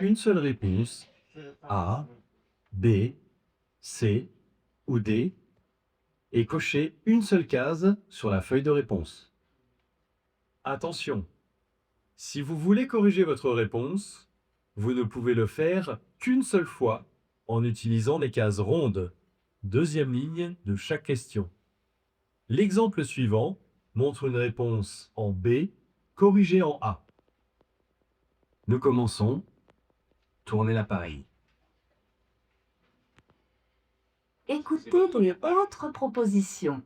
une seule réponse, A, B, C ou D, et cochez une seule case sur la feuille de réponse. Attention, si vous voulez corriger votre réponse, vous ne pouvez le faire qu'une seule fois en utilisant les cases rondes, deuxième ligne de chaque question. L'exemple suivant montre une réponse en B corrigée en A. Nous commençons. Tournez l'appareil. Écoutez les 4 propositions.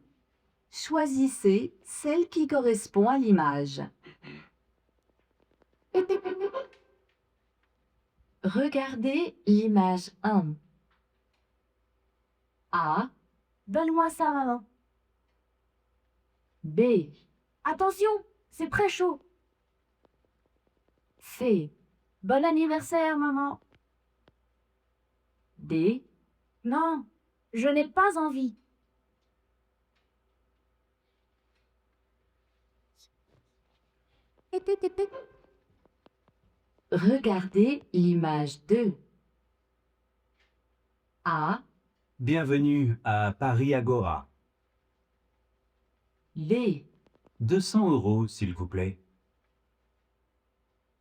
Choisissez celle qui correspond à l'image. Regardez l'image 1. A. Donne-moi ça, maman. B. Attention, c'est très chaud. C. Bon anniversaire, maman. D. Non, je n'ai pas envie. Regardez l'image 2. A. Bienvenue à Paris Agora. B. 200 €, s'il vous plaît.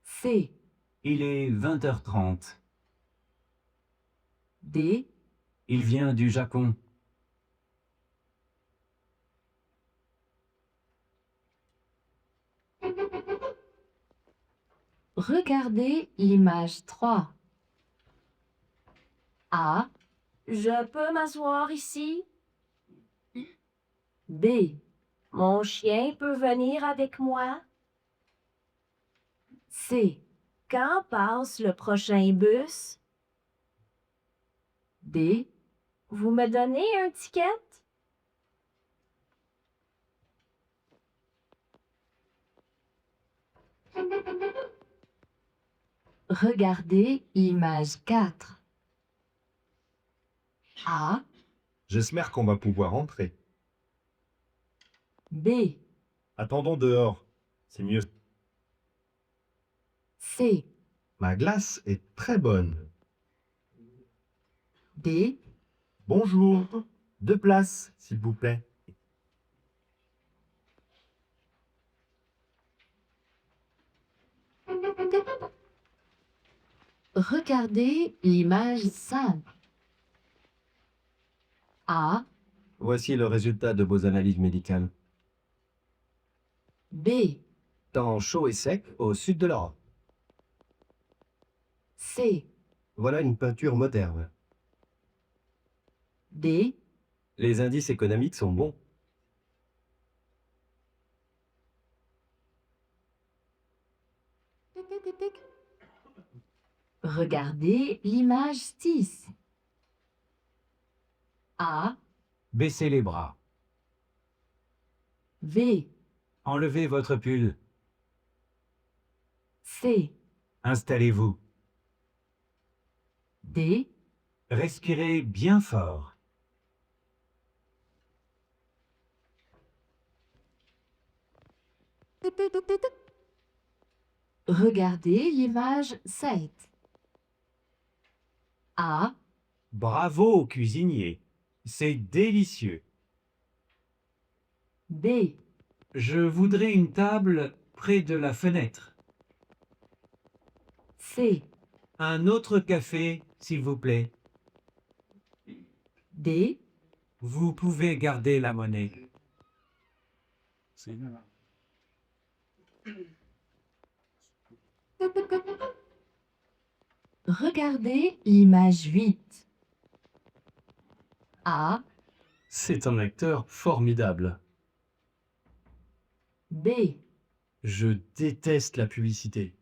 C. Il est 20h30. D. Il vient du Japon. Regardez l'image 3. A. Je peux m'asseoir ici? B. Mon chien peut venir avec moi? C. Quand passe le prochain bus? D. Vous me donnez un ticket? Regardez l'image 4. A. J'espère qu'on va pouvoir entrer. B. Attendons dehors, c'est mieux. C. Ma glace est très bonne. D. Bonjour, 2 places, s'il vous plaît. Regardez l'image 5. A. Voici le résultat de vos analyses médicales. B. Temps chaud et sec au sud de l'Europe. C. Voilà une peinture moderne. D. Les indices économiques sont bons. Regardez l'image 6. A. Baissez les bras. V. Enlevez votre pull. C. Installez-vous. D. Respirez bien fort. Regardez l'image 7. A. Bravo au cuisinier. C'est délicieux. B. Je voudrais une table près de la fenêtre. C. Un autre café, s'il vous plaît. D. Vous pouvez garder la monnaie. Regardez l'image 8. A. C'est un acteur formidable. B. Je déteste la publicité.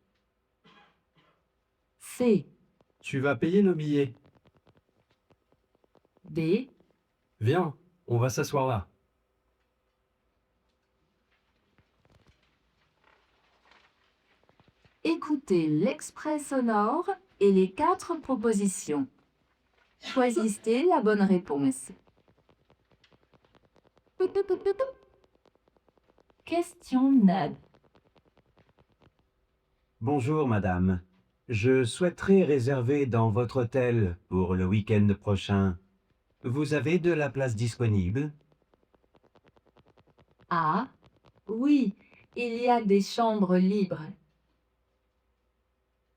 C. Tu vas payer nos billets. D. Viens, on va s'asseoir là. Écoutez l'extrait sonore et les 4 propositions. Choisissez la bonne réponse. Question 9. Bonjour, madame. Je souhaiterais réserver dans votre hôtel pour le week-end prochain. Vous avez de la place disponible? A. Oui, il y a des chambres libres.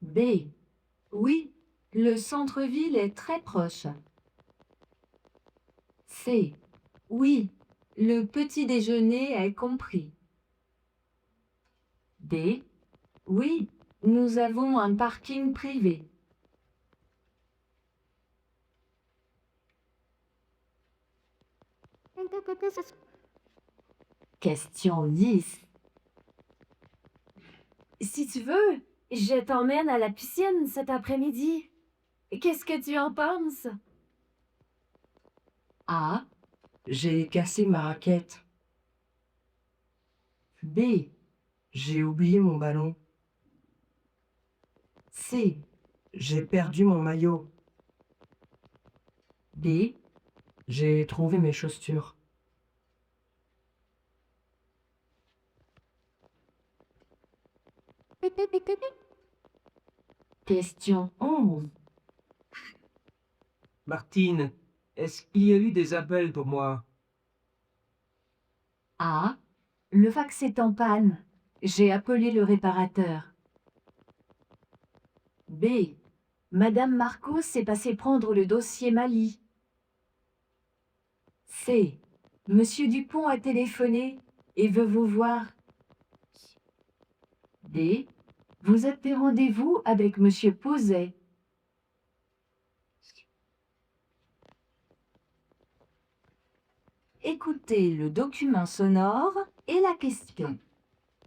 B. Oui, le centre-ville est très proche. C. Oui, le petit déjeuner est compris. D. Oui, nous avons un parking privé. Question 10. Si tu veux, je t'emmène à la piscine cet après-midi. Qu'est-ce que tu en penses? A. J'ai cassé ma raquette. B. J'ai oublié mon ballon. C. J'ai perdu mon maillot. D. J'ai trouvé mes chaussures. Question 11. Martine, est-ce qu'il y a eu des appels pour moi? A. Le fax est en panne. J'ai appelé le réparateur. B. Madame Marcos s'est passée prendre le dossier Mali. C. Monsieur Dupont a téléphoné et veut vous voir. D. Vous êtes des rendez-vous avec Monsieur Pauset. Écoutez le document sonore et la question.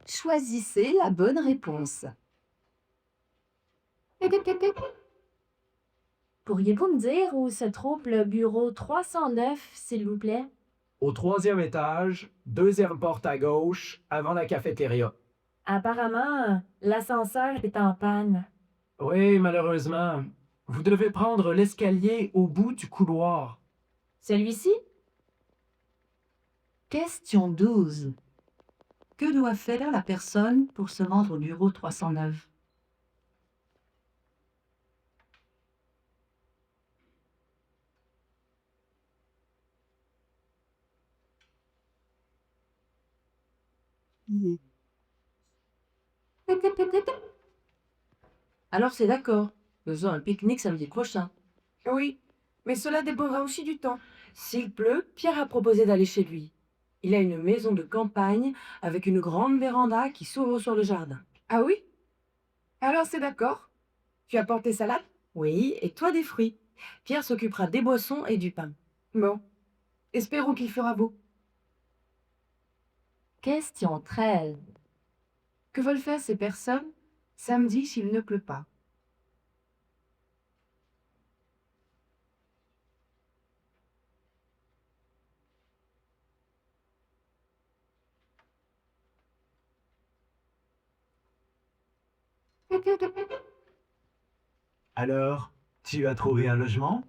Choisissez la bonne réponse. Pourriez-vous me dire où se trouve le bureau 309, s'il vous plaît? Au 3e étage, 2e porte à gauche, avant la cafétéria. Apparemment, l'ascenseur est en panne. Oui, malheureusement. Vous devez prendre l'escalier au bout du couloir. Celui-ci? Question 12. Que doit faire la personne pour se rendre au bureau 309? Alors c'est d'accord. Faisons un pique-nique samedi prochain. Oui, mais cela dépendra aussi du temps. S'il pleut, Pierre a proposé d'aller chez lui. Il a une maison de campagne avec une grande véranda qui s'ouvre sur le jardin. Ah oui? Alors c'est d'accord. Tu apportes tes salades? Oui, et toi des fruits. Pierre s'occupera des boissons et du pain. Bon. Espérons qu'il fera beau. Question 13. Que veulent faire ces personnes samedi s'il ne pleut pas? Alors, tu as trouvé un logement?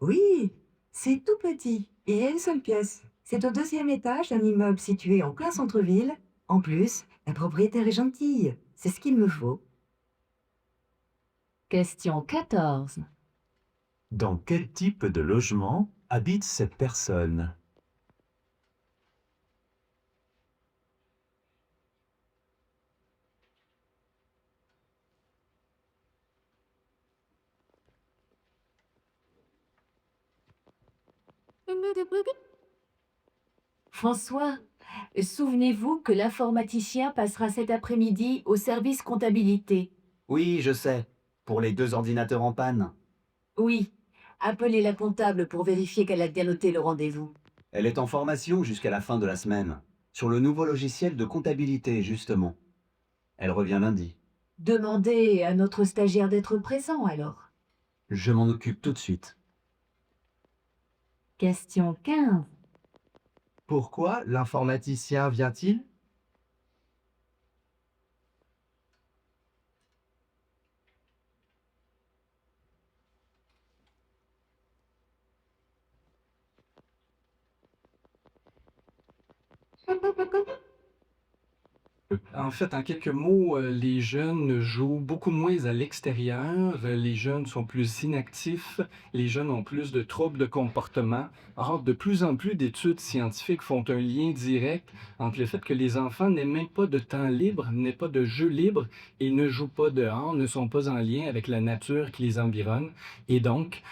Oui, c'est tout petit et il y a une seule pièce. C'est au 2e étage d'un immeuble situé en plein centre-ville. En plus, la propriétaire est gentille. C'est ce qu'il me faut. Question 14. Dans quel type de logement habite cette personne? François, souvenez-vous que l'informaticien passera cet après-midi au service comptabilité. Oui, je sais. Pour les 2 ordinateurs en panne. Oui, appelez la comptable pour vérifier qu'elle a bien noté le rendez-vous. Elle est en formation jusqu'à la fin de la semaine. Sur le nouveau logiciel de comptabilité, justement. Elle revient lundi. Demandez à notre stagiaire d'être présent alors. Je m'en occupe tout de suite. Question 15. Pourquoi l'informaticien vient-il? En fait, en quelques mots, les jeunes jouent beaucoup moins à l'extérieur, les jeunes sont plus inactifs, les jeunes ont plus de troubles de comportement. Or, de plus en plus d'études scientifiques font un lien direct entre le fait que les enfants n'aient même pas de temps libre, n'aient pas de jeux libres et ne jouent pas dehors, ne sont pas en lien avec la nature qui les environne. Et donc,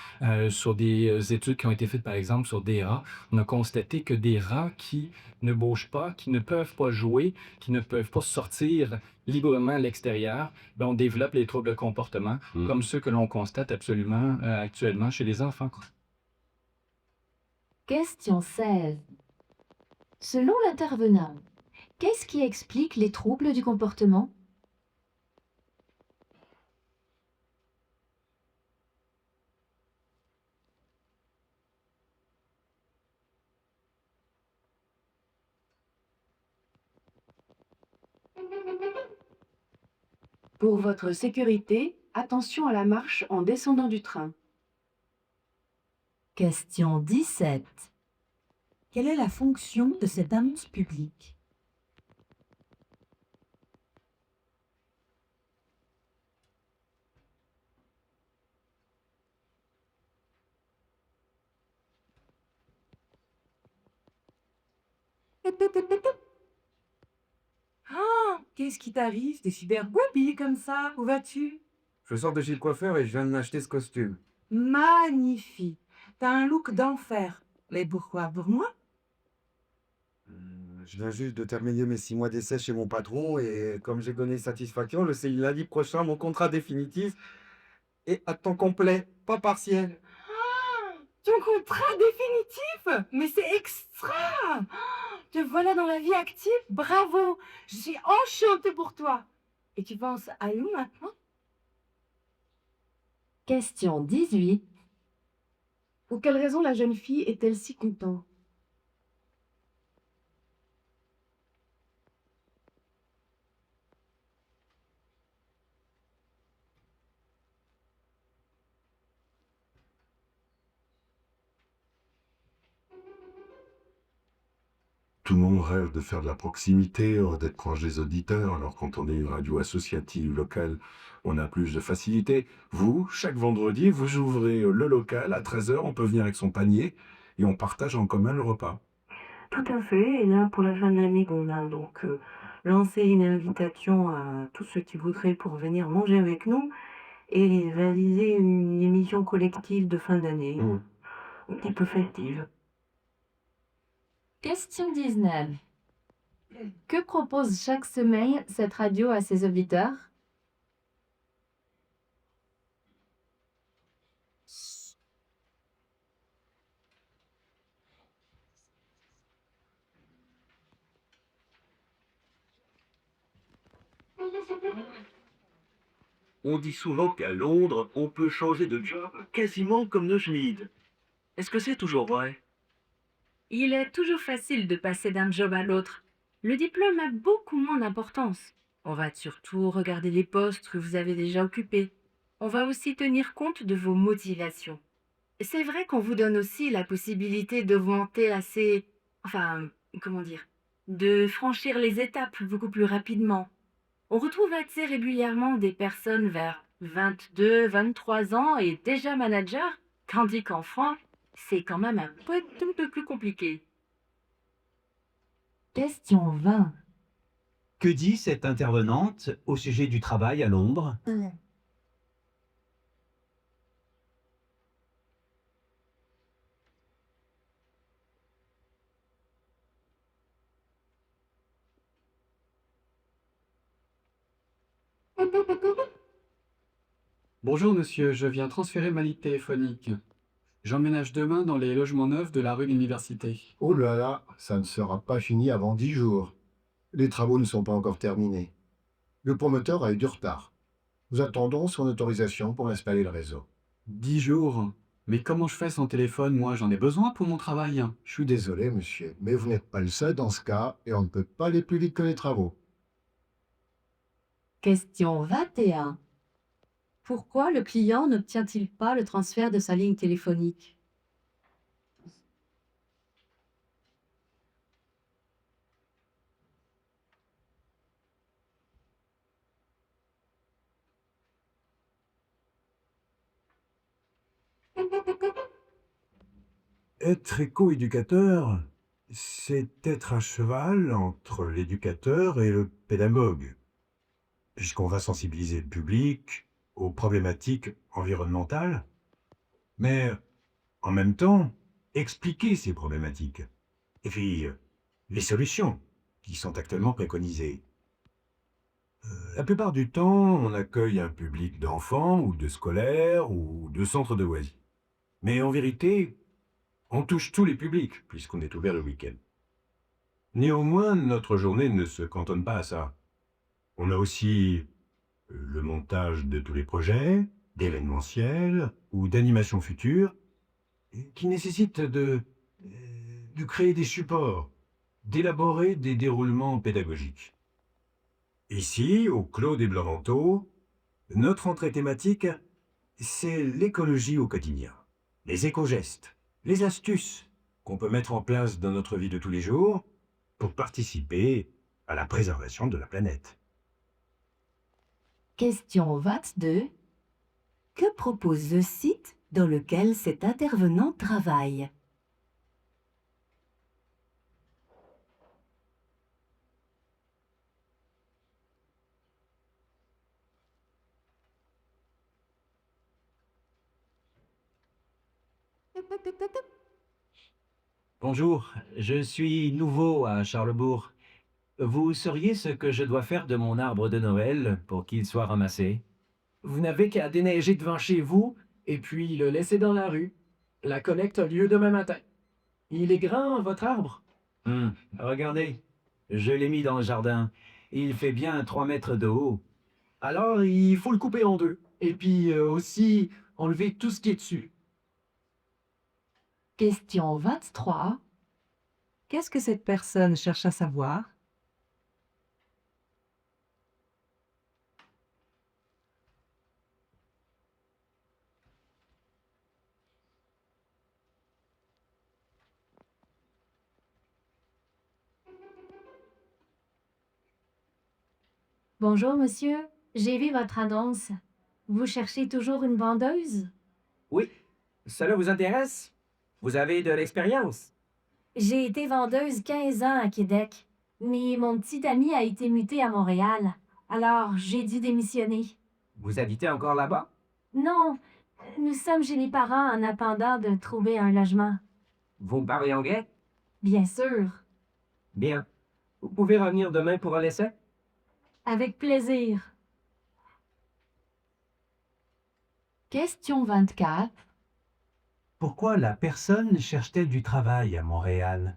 sur des études qui ont été faites, par exemple, sur des rats, on a constaté que des rats qui ne bougent pas, qui ne peuvent pas jouer, qui ne peuvent pas sortir librement à l'extérieur, ben, on développe les troubles de comportement, comme ceux que l'on constate absolument actuellement chez les enfants. Question 16. Selon l'intervenant, qu'est-ce qui explique les troubles du comportement? Pour votre sécurité, attention à la marche en descendant du train. Question 17. Quelle est la fonction de cette annonce publique? Ah, qu'est-ce qui t'arrive? T'es super habillé comme ça. Où vas-tu? Je sors de chez le coiffeur et je viens de m'acheter ce costume. Magnifique. T'as un look d'enfer. Mais pourquoi? Pour moi? Je viens juste de terminer mes 6 mois d'essai chez mon patron et comme j'ai donné satisfaction, je signe lundi prochain mon contrat définitif et à temps complet, pas partiel. Ah, ton contrat définitif? Mais c'est extra! Ah, te voilà dans la vie active, bravo! Je suis enchantée pour toi. Et tu penses à nous maintenant? Question 18. Pour quelle raison la jeune fille est-elle si contente? Tout le monde rêve de faire de la proximité, d'être proche des auditeurs. Alors quand on est une radio associative locale, on a plus de facilité. Vous, chaque vendredi, vous ouvrez le local à 13h, on peut venir avec son panier et on partage en commun le repas. Tout à fait. Et là, pour la fin de l'année, on a donc lancé une invitation à tous ceux qui voudraient pour venir manger avec nous et réaliser une émission collective de fin d'année, un petit peu festive. Question 19. Que propose chaque semaine cette radio à ses auditeurs? On dit souvent qu'à Londres, on peut changer de job quasiment comme de Schmid. Est-ce que c'est toujours vrai? Il est toujours facile de passer d'un job à l'autre. Le diplôme a beaucoup moins d'importance. On va surtout regarder les postes que vous avez déjà occupés. On va aussi tenir compte de vos motivations. C'est vrai qu'on vous donne aussi la possibilité d'augmenter assez... Enfin, comment dire? De franchir les étapes beaucoup plus rapidement. On retrouve assez régulièrement des personnes vers 22, 23 ans et déjà manager, tandis qu'en France, c'est quand même un peu plus compliqué. Question 20. Que dit cette intervenante au sujet du travail à Londres? Bonjour monsieur, je viens transférer ma ligne téléphonique. J'emménage demain dans les logements neufs de la rue de l'Université. Oh là là, ça ne sera pas fini avant 10 jours. Les travaux ne sont pas encore terminés. Le promoteur a eu du retard. Nous attendons son autorisation pour installer le réseau. 10 jours? Mais comment je fais sans téléphone, moi? J'en ai besoin pour mon travail. Je suis désolé, monsieur, mais vous n'êtes pas le seul dans ce cas et on ne peut pas aller plus vite que les travaux. Question 21. Pourquoi le client n'obtient-il pas le transfert de sa ligne téléphonique? Être éco-éducateur, c'est être à cheval entre l'éducateur et le pédagogue, puisqu'on va sensibiliser le public aux problématiques environnementales, mais en même temps, expliquer ces problématiques, et puis les solutions qui sont actuellement préconisées. La plupart du temps, on accueille un public d'enfants ou de scolaires ou de centres de loisirs. Mais en vérité, on touche tous les publics, puisqu'on est ouvert le week-end. Néanmoins, notre journée ne se cantonne pas à ça. On a aussi le montage de tous les projets, d'événementiels ou d'animations futures, qui nécessitent de créer des supports, d'élaborer des déroulements pédagogiques. Ici, au Clos des Blancs-Manteaux, notre entrée thématique, c'est l'écologie au quotidien, les éco-gestes, les astuces qu'on peut mettre en place dans notre vie de tous les jours pour participer à la préservation de la planète. Question 22. Que propose le site dans lequel cet intervenant travaille? Bonjour, je suis nouveau à Charlebourg. Vous sauriez ce que je dois faire de mon arbre de Noël pour qu'il soit ramassé? Vous n'avez qu'à déneiger devant chez vous et puis le laisser dans la rue. La collecte a lieu demain matin. Il est grand, votre arbre? Regardez, je l'ai mis dans le jardin. Il fait bien 3 mètres de haut. Alors, il faut le couper en deux. Et puis aussi, enlever tout ce qui est dessus. Question 23. Qu'est-ce que cette personne cherche à savoir? Bonjour, monsieur. J'ai vu votre annonce. Vous cherchez toujours une vendeuse? Oui, cela vous intéresse? Vous avez de l'expérience? J'ai été vendeuse 15 ans à Québec, mais mon petit ami a été muté à Montréal. Alors, j'ai dû démissionner. Vous habitez encore là-bas? Non, nous sommes chez les parents en attendant de trouver un logement. Vous parlez anglais? Bien sûr. Bien. Vous pouvez revenir demain pour un essai? Avec plaisir. Question 24. Pourquoi la personne cherche-t-elle du travail à Montréal?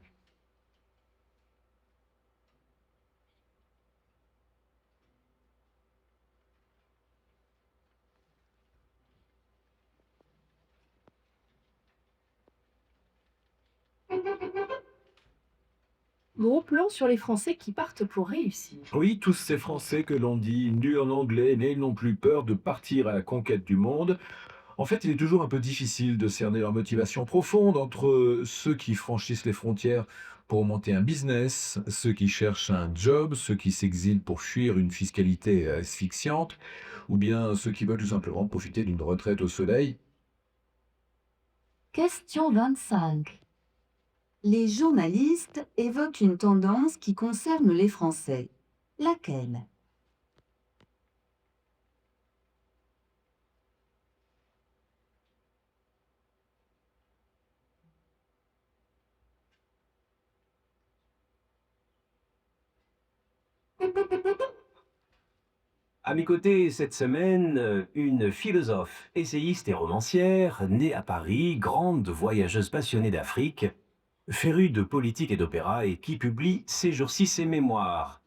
Gros plan sur les Français qui partent pour réussir. Oui, tous ces Français que l'on dit nuls en anglais n'ont plus peur de partir à la conquête du monde. En fait, il est toujours un peu difficile de cerner leur motivation profonde entre ceux qui franchissent les frontières pour monter un business, ceux qui cherchent un job, ceux qui s'exilent pour fuir une fiscalité asphyxiante, ou bien ceux qui veulent tout simplement profiter d'une retraite au soleil. Question 25. Les journalistes évoquent une tendance qui concerne les Français. Laquelle? À mes côtés cette semaine, une philosophe, essayiste et romancière, née à Paris, grande voyageuse passionnée d'Afrique, férue de politique et d'opéra et qui publie ces jours-ci ses mémoires.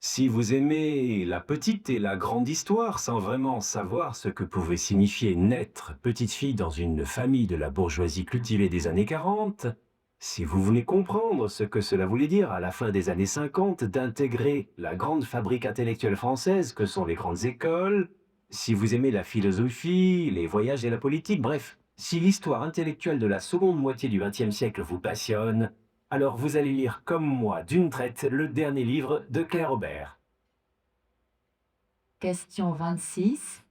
Si vous aimez la petite et la grande histoire sans vraiment savoir ce que pouvait signifier naître petite fille dans une famille de la bourgeoisie cultivée des années 40, si vous voulez comprendre ce que cela voulait dire à la fin des années 50 d'intégrer la grande fabrique intellectuelle française que sont les grandes écoles, si vous aimez la philosophie, les voyages et la politique, bref, si l'histoire intellectuelle de la seconde moitié du XXe siècle vous passionne, alors vous allez lire comme moi d'une traite le dernier livre de Claire Aubert. Question 26.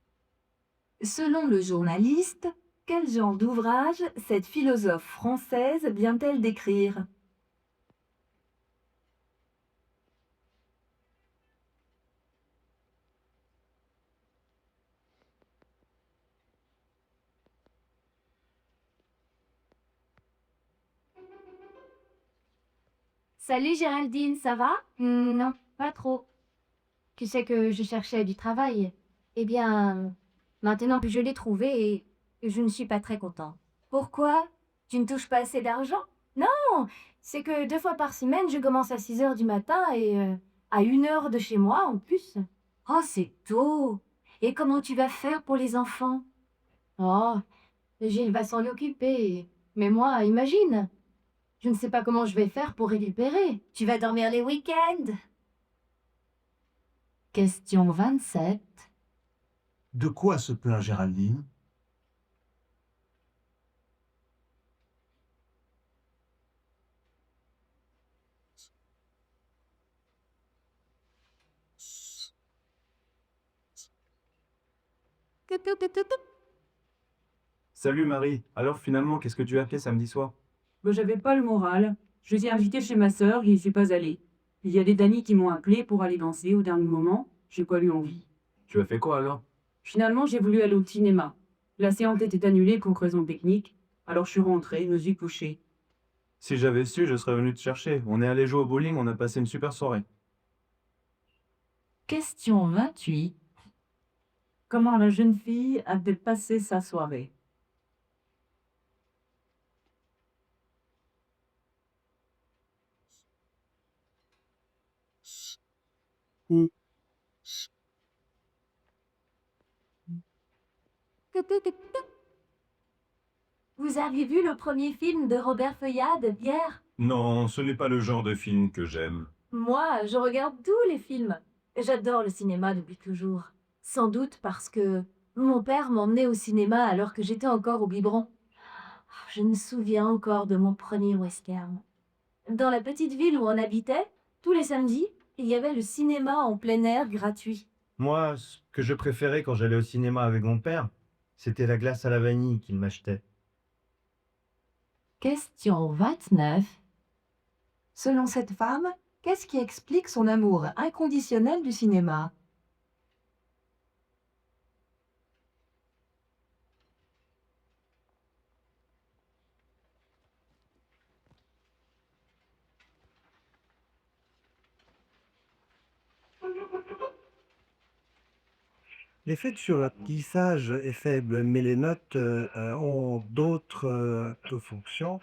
Selon le journaliste, Quel genre d'ouvrage cette philosophe française vient-elle d'écrire? Salut Géraldine, ça va? Non, pas trop. Tu sais que je cherchais du travail. Eh bien, maintenant que je l'ai trouvé, je ne suis pas très content. Pourquoi? Tu ne touches pas assez d'argent? Non, c'est que 2 fois par semaine, je commence à 6 heures du matin et à 1 heure de chez moi en plus. Oh, c'est tôt. Et comment tu vas faire pour les enfants? Oh, Gilles va s'en occuper. Mais moi, imagine, je ne sais pas comment je vais faire pour récupérer. Tu vas dormir les week-ends. Question 27. De quoi se plaint Géraldine? Salut Marie, alors finalement, qu'est-ce que tu as fait samedi soir? J'avais pas le moral. Je les ai invités chez ma sœur, j'y suis pas allée. Il y a des amis qui m'ont appelé pour aller danser au dernier moment. J'ai pas eu envie. Tu as fait quoi alors? Finalement, j'ai voulu aller au cinéma. La séance était annulée pour raison technique, alors je suis rentrée, me suis couchée. Si j'avais su, je serais venu te chercher. On est allé jouer au bowling, on a passé une super soirée. Question 28. Comment la jeune fille a-t-elle passé sa soirée? Vous avez vu le premier film de Robert Feuillade hier? Non, ce n'est pas le genre de film que j'aime. Moi, je regarde tous les films. J'adore le cinéma depuis toujours. Sans doute parce que mon père m'emmenait au cinéma alors que j'étais encore au biberon. Je me souviens encore de mon premier western. Dans la petite ville où on habitait, tous les samedis, il y avait le cinéma en plein air gratuit. Moi, ce que je préférais quand j'allais au cinéma avec mon père, c'était la glace à la vanille qu'il m'achetait. Question 29. Selon cette femme, qu'est-ce qui explique son amour inconditionnel du cinéma? L'effet sur l'apprentissage est faible, mais les notes ont d'autres fonctions.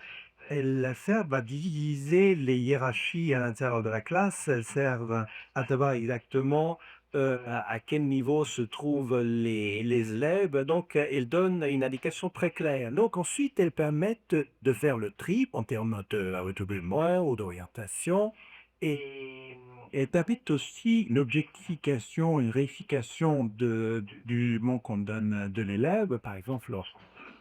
Elles servent à diviser les hiérarchies à l'intérieur de la classe. Elles servent à savoir exactement à quel niveau se trouvent les élèves. Donc, elles donnent une indication très claire. Donc, ensuite, elles permettent de faire le tri en termes de moins ou d'orientation. Et elles permettent aussi une objectification, une vérification du mot qu'on donne de l'élève. Par exemple, lorsqu'on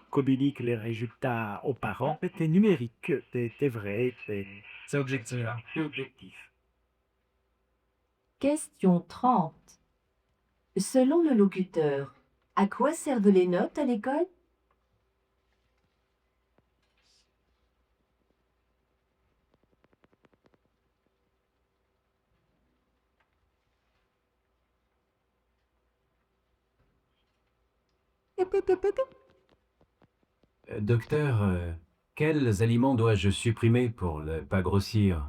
communique les résultats aux parents, c'est numérique, c'est vrai, c'est objectif. C'est objectif. Question 30. Selon le locuteur, à quoi servent les notes à l'école? Docteur, quels aliments dois-je supprimer pour ne pas grossir?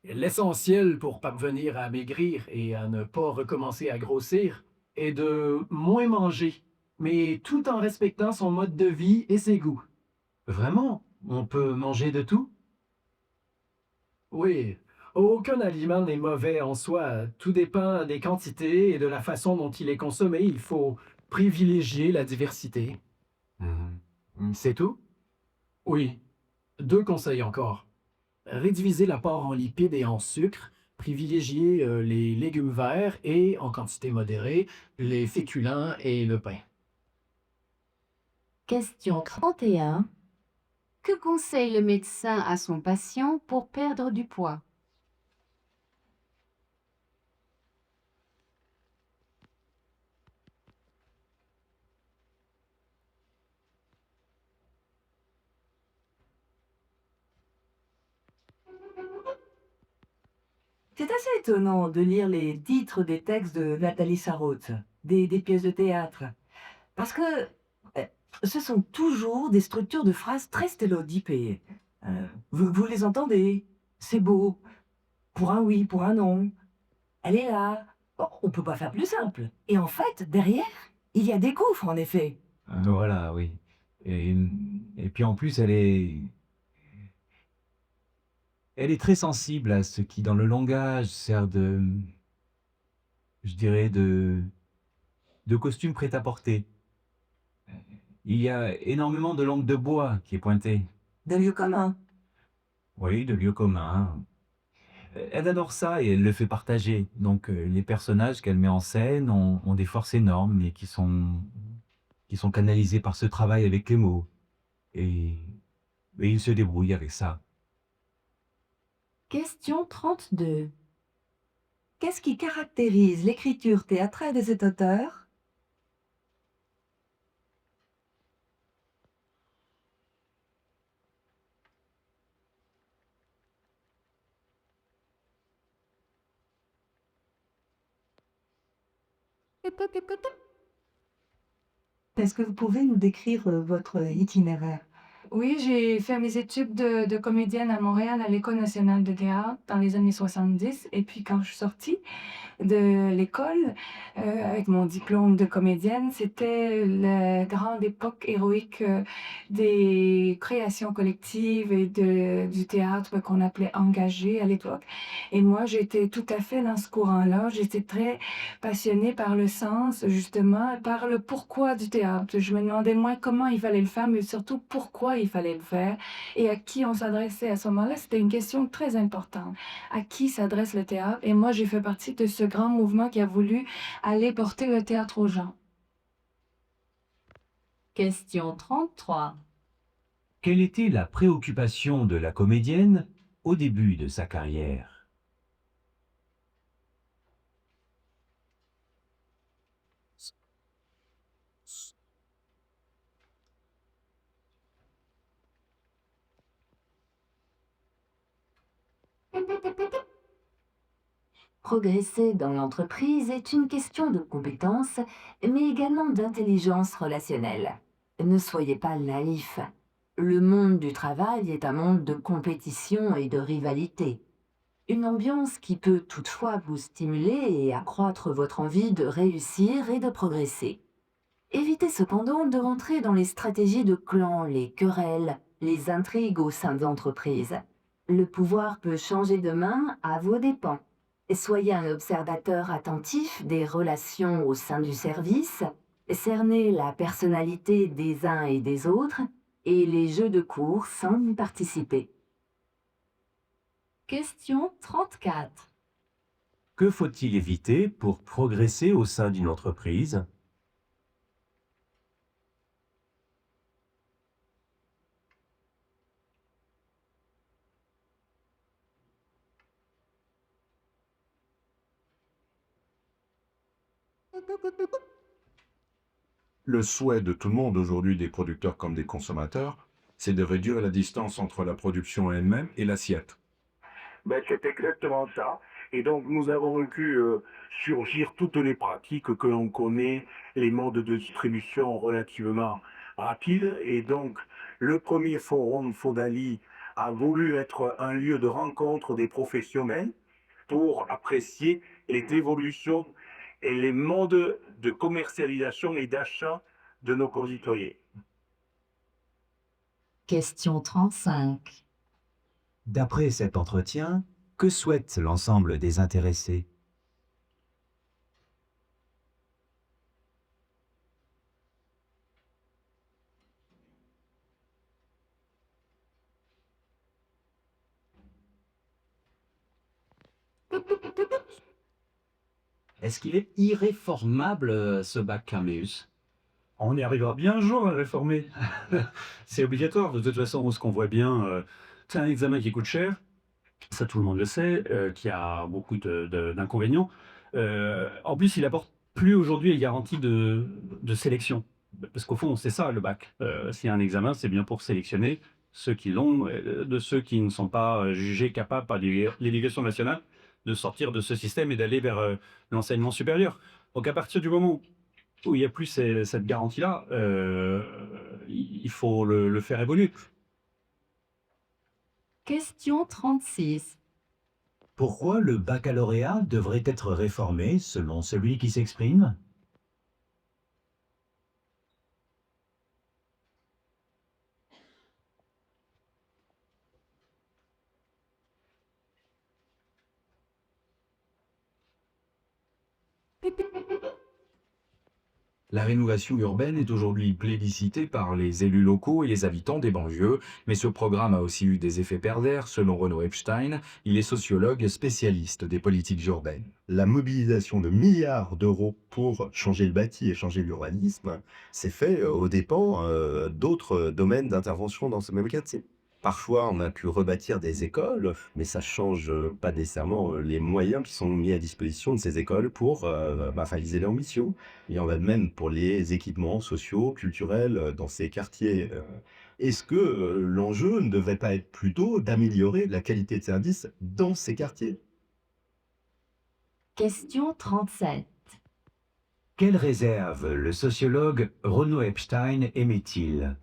L'essentiel pour parvenir à maigrir et à ne pas recommencer à grossir est de moins manger, mais tout en respectant son mode de vie et ses goûts. Vraiment? On peut manger de tout? Oui, aucun aliment n'est mauvais en soi. Tout dépend des quantités et de la façon dont il est consommé. Il faut privilégier la diversité. C'est tout? Oui. 2 conseils encore. Rédiviser l'apport en lipides et en sucre, privilégier les légumes verts et, en quantité modérée, les féculents et le pain. Question 31. Que conseille le médecin à son patient pour perdre du poids? C'est assez étonnant de lire les titres des textes de Nathalie Sarraute, des pièces de théâtre, parce que euh, ce sont toujours des structures de phrases très stéréotypées. Vous les entendez, c'est beau, pour un oui, pour un non, elle est là. Bon, on peut pas faire plus simple. Et en fait, derrière, il y a des gouffres, en effet. Voilà, oui. Et, et puis en plus, elle est très sensible à ce qui, dans le langage, sert je dirais, de costume prêt-à-porter. Il y a énormément de langue de bois qui est pointée. De lieux communs. Oui, de lieux communs. Elle adore ça et elle le fait partager. Donc les personnages qu'elle met en scène ont des forces énormes, mais qui sont canalisés par ce travail avec les mots. Et ils se débrouillent avec ça. Question 32. Qu'est-ce qui caractérise l'écriture théâtrale de cet auteur? Est-ce que vous pouvez nous décrire votre itinéraire? Oui, j'ai fait mes études de comédienne à Montréal, à l'École nationale de théâtre, dans les années 70. Et puis, quand je suis sortie de l'école, avec mon diplôme de comédienne, c'était la grande époque héroïque des créations collectives et du théâtre qu'on appelait engagé à l'époque. Et moi, j'étais tout à fait dans ce courant-là. J'étais très passionnée par le sens, justement, par le pourquoi du théâtre. Je me demandais moins comment il fallait le faire, mais surtout pourquoi il fallait le faire et à qui on s'adressait à ce moment-là. C'était une question très importante. À qui s'adresse le théâtre? Et moi, j'ai fait partie de ce grand mouvement qui a voulu aller porter le théâtre aux gens. Question 33. Quelle était la préoccupation de la comédienne au début de sa carrière? Progresser dans l'entreprise est une question de compétences, mais également d'intelligence relationnelle. Ne soyez pas naïfs. Le monde du travail est un monde de compétition et de rivalité. Une ambiance qui peut toutefois vous stimuler et accroître votre envie de réussir et de progresser. Évitez cependant de rentrer dans les stratégies de clan, les querelles, les intrigues au sein de l'entreprise. Le pouvoir peut changer de main à vos dépens. Soyez un observateur attentif des relations au sein du service, cernez la personnalité des uns et des autres, et les jeux de cours sans y participer. Question 34. Que faut-il éviter pour progresser au sein d'une entreprise? Le souhait de tout le monde aujourd'hui, des producteurs comme des consommateurs, c'est de réduire la distance entre la production elle-même et l'assiette. Ben, c'est exactement ça. Et donc, nous avons vu surgir toutes les pratiques que l'on connaît, les modes de distribution relativement rapides. Et donc, le premier forum Fodali a voulu être un lieu de rencontre des professionnels pour apprécier les évolutions et les modes de commercialisation et d'achat de nos concitoyens. Question 35. D'après cet entretien, que souhaite l'ensemble des intéressés? Est-ce qu'il est irréformable, ce bac Camus? On y arrivera bien un jour à le réformer. C'est obligatoire, de toute façon, ce qu'on voit bien, c'est un examen qui coûte cher, ça tout le monde le sait, qui a beaucoup d'inconvénients. En plus, il apporte plus aujourd'hui les garanties de sélection. Parce qu'au fond, c'est ça le bac. S'il y a un examen, c'est bien pour sélectionner ceux qui l'ont, de ceux qui ne sont pas jugés capables par l'éducation nationale de sortir de ce système et d'aller vers l'enseignement supérieur. Donc à partir du moment où il n'y a plus cette garantie-là, il faut le faire évoluer. Question 36. Pourquoi le baccalauréat devrait être réformé selon celui qui s'exprime? La rénovation urbaine est aujourd'hui plébiscitée par les élus locaux et les habitants des banlieues, mais ce programme a aussi eu des effets pervers, selon Renaud Epstein. Il est sociologue spécialiste des politiques urbaines. La mobilisation de milliards d'euros pour changer le bâti et changer l'urbanisme s'est fait aux dépens d'autres domaines d'intervention dans ce même quartier. Parfois, on a pu rebâtir des écoles, mais ça change pas nécessairement les moyens qui sont mis à disposition de ces écoles pour réaliser leur mission. Il y en va de même pour les équipements sociaux, culturels dans ces quartiers. Est-ce que l'enjeu ne devrait pas être plutôt d'améliorer la qualité de service dans ces quartiers? Question 37. Quelle réserve le sociologue Renaud Epstein émet-il?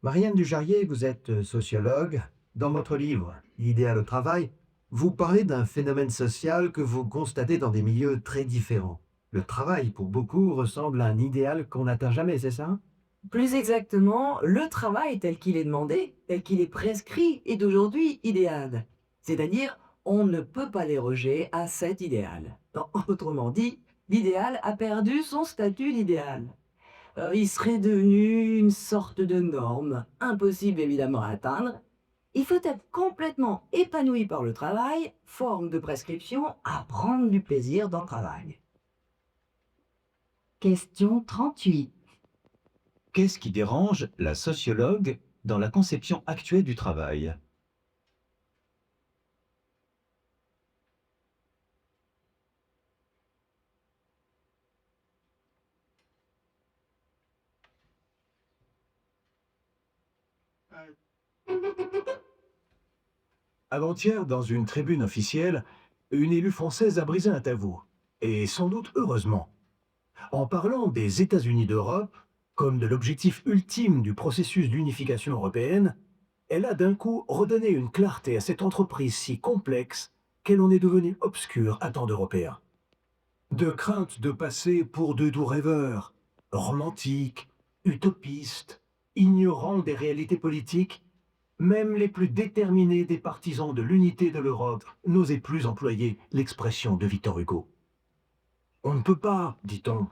Marianne Dujarrier, vous êtes sociologue. Dans votre livre « L'idéal au travail », vous parlez d'un phénomène social que vous constatez dans des milieux très différents. Le travail, pour beaucoup, ressemble à un idéal qu'on n'atteint jamais, c'est ça? Plus exactement, le travail tel qu'il est demandé, tel qu'il est prescrit, est aujourd'hui idéal. C'est-à-dire, on ne peut pas déroger à cet idéal. Non, autrement dit, l'idéal a perdu son statut d'idéal. Il serait devenu une sorte de norme, impossible évidemment à atteindre. Il faut être complètement épanoui par le travail, forme de prescription à prendre du plaisir dans le travail. Question 38. Qu'est-ce qui dérange la sociologue dans la conception actuelle du travail? Avant-hier, dans une tribune officielle, une élue française a brisé un tabou. Et sans doute heureusement. En parlant des États-Unis d'Europe, comme de l'objectif ultime du processus d'unification européenne, elle a d'un coup redonné une clarté à cette entreprise si complexe qu'elle en est devenue obscure à tant d'Européens. De crainte de passer pour de doux rêveurs, romantiques, utopistes, ignorant des réalités politiques, même les plus déterminés des partisans de l'unité de l'Europe n'osaient plus employer l'expression de Victor Hugo. On ne peut pas, dit-on.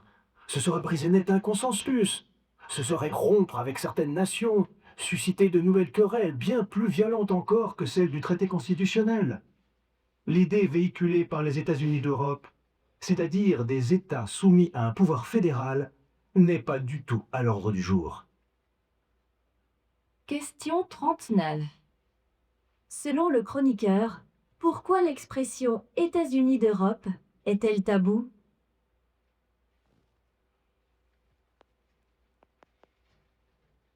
Ce serait briser net un consensus. Ce serait rompre avec certaines nations, susciter de nouvelles querelles bien plus violentes encore que celles du traité constitutionnel. L'idée véhiculée par les États-Unis d'Europe, c'est-à-dire des États soumis à un pouvoir fédéral, n'est pas du tout à l'ordre du jour. Question 39. Selon le chroniqueur, pourquoi l'expression États-Unis d'Europe est-elle taboue?